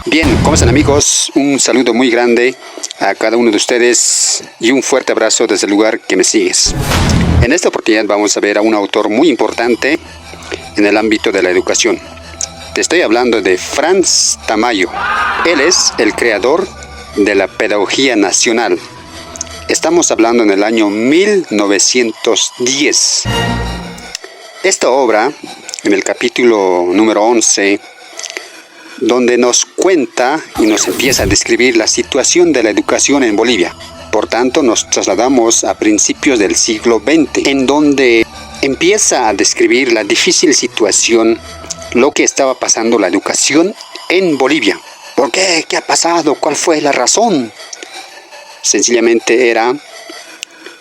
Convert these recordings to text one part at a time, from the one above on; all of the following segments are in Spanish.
Bien, ¿cómo están amigos? Un saludo muy grande a cada uno de ustedes y un fuerte abrazo desde el lugar que me sigues. En esta oportunidad vamos a ver a un autor muy importante en el ámbito de la educación. Te estoy hablando de Franz Tamayo. Él es el creador de la pedagogía nacional. Estamos hablando en el año 1910. Esta obra, en el capítulo número 11, donde nos cuenta y nos empieza a describir la situación de la educación en Bolivia. Por tanto, nos trasladamos a principios del siglo XX, en donde empieza a describir la difícil situación, lo que estaba pasando la educación en Bolivia. ¿Por qué? ¿Qué ha pasado? ¿Cuál fue la razón? Sencillamente era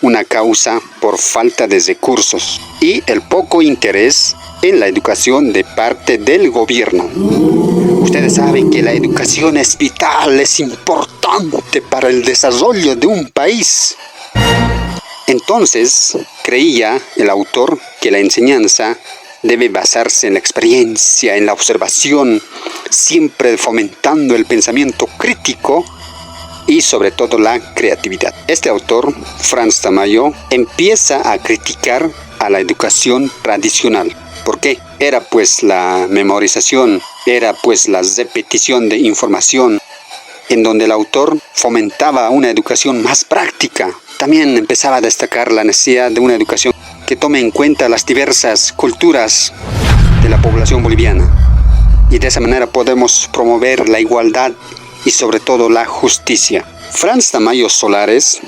una causa por falta de recursos y el poco interés en la educación de parte del gobierno. Ustedes saben que la educación es vital, es importante para el desarrollo de un país. Entonces, creía el autor que la enseñanza debe basarse en la experiencia, en la observación, siempre fomentando el pensamiento crítico y sobre todo la creatividad. Este autor, Franz Tamayo, empieza a criticar a la educación tradicional. ¿Por qué? Era pues la memorización, era pues la repetición de información, en donde el autor fomentaba una educación más práctica. También empezaba a destacar la necesidad de una educación que tome en cuenta las diversas culturas de la población boliviana. Y de esa manera podemos promover la igualdad y sobre todo la justicia. Franz Tamayo Solares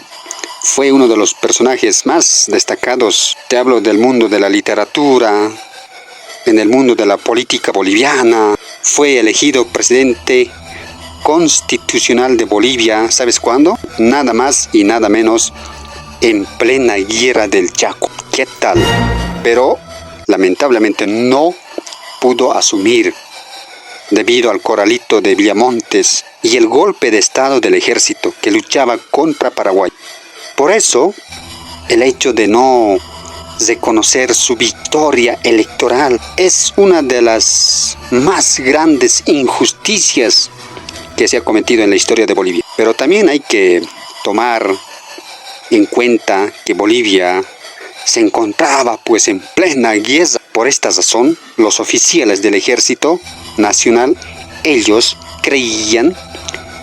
fue uno de los personajes más destacados. Te hablo del mundo de la literatura, en el mundo de la política boliviana. Fue elegido presidente constitucional de Bolivia, ¿sabes cuándo? Nada más y nada menos en plena guerra del Chaco. ¿Qué tal? Pero lamentablemente no pudo asumir debido al corralito de Villamontes y el golpe de estado del ejército que luchaba contra Paraguay. Por eso, el hecho de no reconocer su victoria electoral es una de las más grandes injusticias que se ha cometido en la historia de Bolivia. Pero también hay que tomar en cuenta que Bolivia se encontraba pues en plena guerra. Por esta razón, los oficiales del Ejército Nacional, ellos creían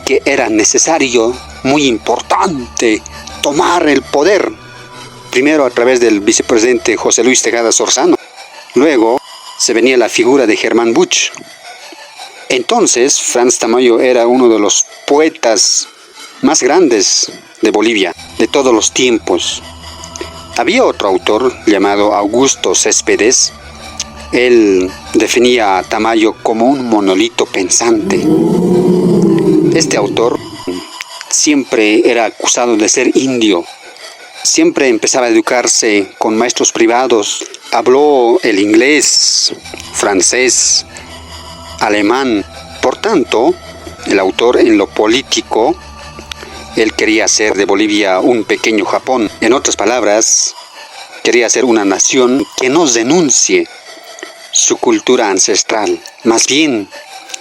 que era necesario, muy importante, tomar el poder. Primero a través del vicepresidente José Luis Tejada Sorzano. Luego se venía la figura de Germán Busch. Entonces, Franz Tamayo era uno de los poetas más grandes de Bolivia, de todos los tiempos. Había otro autor llamado Augusto Céspedes. Él definía a Tamayo como un monolito pensante. Este autor siempre era acusado de ser indio. Siempre empezaba a educarse con maestros privados. Habló el inglés, francés, alemán. Por tanto, el autor en lo político, él quería hacer de Bolivia un pequeño Japón. En otras palabras, quería ser una nación que no renuncie su cultura ancestral. Más bien,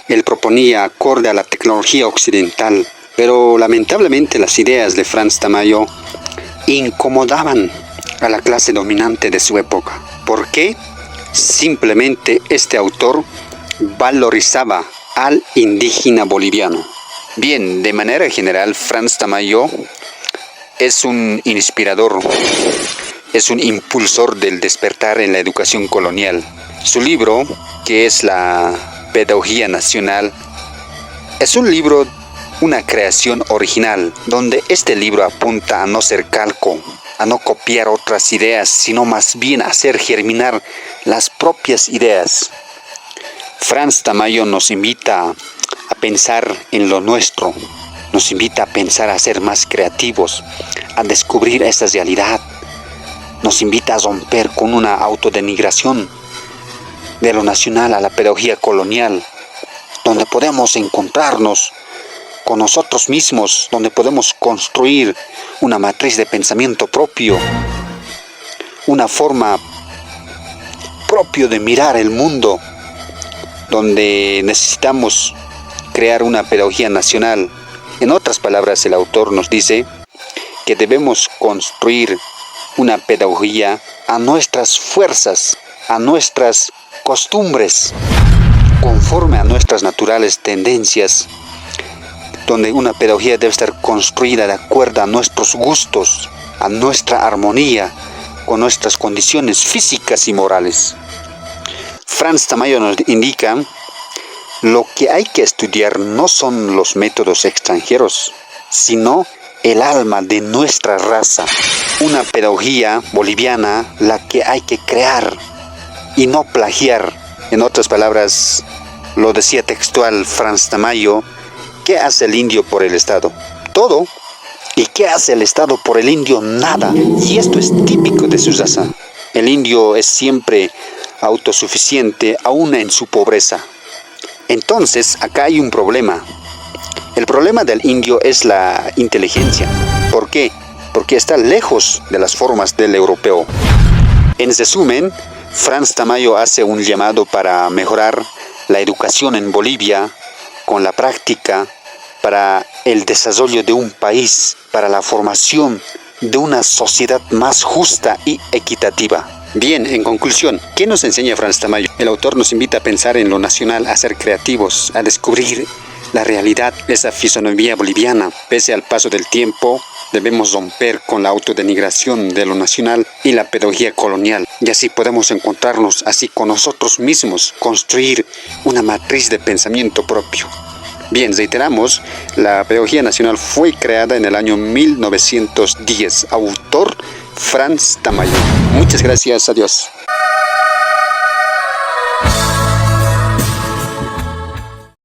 él proponía acorde a la tecnología occidental. Pero lamentablemente las ideas de Franz Tamayo incomodaban a la clase dominante de su época. ¿Por qué? Simplemente este autor valorizaba al indígena boliviano. Bien, de manera general, Franz Tamayo es un inspirador, es un impulsor del despertar en la educación colonial. Su libro, que es la Pedagogía Nacional, es un libro, una creación original, donde este libro apunta a no ser calco, a no copiar otras ideas, sino más bien a hacer germinar las propias ideas. Franz Tamayo nos invita a pensar en lo nuestro, nos invita a pensar a ser más creativos, a descubrir esa realidad, nos invita a romper con una autodenigración de lo nacional a la pedagogía colonial, donde podemos encontrarnos con nosotros mismos, donde podemos construir una matriz de pensamiento propio, una forma propia de mirar el mundo, donde necesitamos crear una pedagogía nacional. En otras palabras, el autor nos dice que debemos construir una pedagogía a nuestras fuerzas, a nuestras costumbres, conforme a nuestras naturales tendencias, donde una pedagogía debe estar construida de acuerdo a nuestros gustos, a nuestra armonía, con nuestras condiciones físicas y morales. Franz Tamayo nos indica: lo que hay que estudiar no son los métodos extranjeros, sino el alma de nuestra raza. Una pedagogía boliviana la que hay que crear y no plagiar. En otras palabras, lo decía textual Franz Tamayo: ¿qué hace el indio por el Estado? Todo. ¿Y qué hace el Estado por el indio? Nada. Y esto es típico de Suzasa. El indio es siempre autosuficiente, aún en su pobreza. Entonces, acá hay un problema. El problema del indio es la inteligencia. ¿Por qué? Porque está lejos de las formas del europeo. En resumen, Franz Tamayo hace un llamado para mejorar la educación en Bolivia con la práctica, para el desarrollo de un país, para la formación de una sociedad más justa y equitativa. Bien, en conclusión, ¿qué nos enseña Franz Tamayo? El autor nos invita a pensar en lo nacional, a ser creativos, a descubrir la realidad, esa fisonomía boliviana. Pese al paso del tiempo, debemos romper con la autodenigración de lo nacional y la pedagogía colonial, y así podemos encontrarnos así con nosotros mismos, construir una matriz de pensamiento propio. Bien, reiteramos, la pedagogía nacional fue creada en el año 1910. Autor Franz Tamayo. Muchas gracias, adiós.